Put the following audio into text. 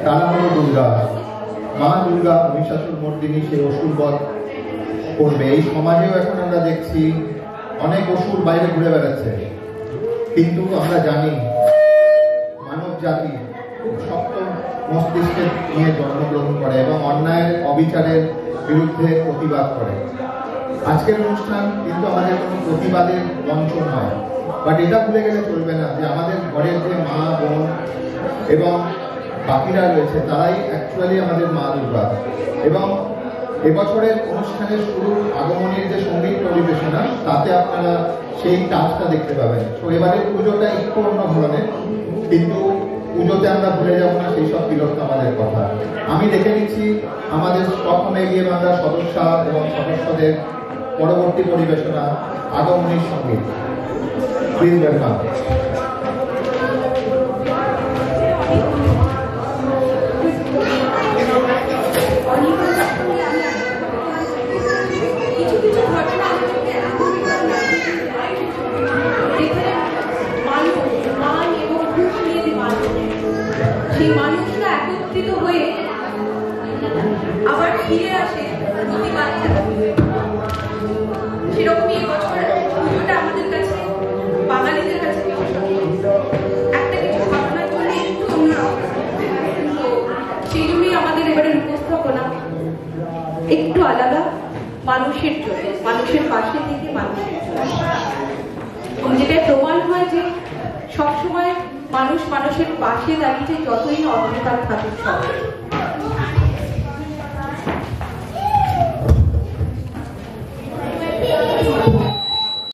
তারা হলো দুর্গা। মা দুর্গা মহিষাসুর মর্দিনী সেই অসুর বধ করবে। এই সমাজেও এখন আমরা দেখছি অনেক অসুর বাইরে ঘুরে বেড়াচ্ছে, কিন্তু আমরা জানি মানব জাতি খুব শক্ত মস্তিষ্কে নিয়ে জন্মগ্রহণ করে এবং অন্যায়ের অবিচারের বিরুদ্ধে প্রতিবাদ করে। আজকের অনুষ্ঠান কিন্তু আমাদের কোনো প্রতিবাদের মঞ্চ নয়, বাট এটা ভুলে গেলে চলবে না যে আমাদের ঘরের যে মা বোন এবং বাকিরা রয়েছে তারাই অ্যাকচুয়ালি আমাদের মা দুর্গা। এবং এবছরের অনুষ্ঠানের শুরুর আগমনের যে সঙ্গীত পরিবেশনা, তাতে আপনারা সেই টাচটা দেখতে পাবেন। তো এবারে পুজোটা একটু অন্য ধরনের, কিন্তু পুজোতে আমরা ভুলে যাব না সেই সব তিলোত্তমাদের কথা। আমি দেখে নিচ্ছি আমাদের প্রথমে এগিয়ে বাংলা সদস্য এবং সদস্যদের পরবর্তী পরিবেশনা আগমনীর সঙ্গীত। Please welcome. সেই মানুষরা একত্রিত হয়ে আবার ফিরে আসে প্রতিবাদটা। সেরকমই এবছর পুজোটা আমাদের কাছে, বাঙালিদের কাছে একটা কিছু ভাবনার জন্য একটু অন্যরকম। সেই জন্যই আমাদের এবারের উপস্থাপনা একটু আলাদা, মানুষের জন্য, মানুষের পাশে থেকে মানুষের জন্য। যেটা প্রমাণ হয় যে সবসময় মানুষ মানুষের পাশে দাঁড়িয়ে যতই না অন্ধকার থাকুক সব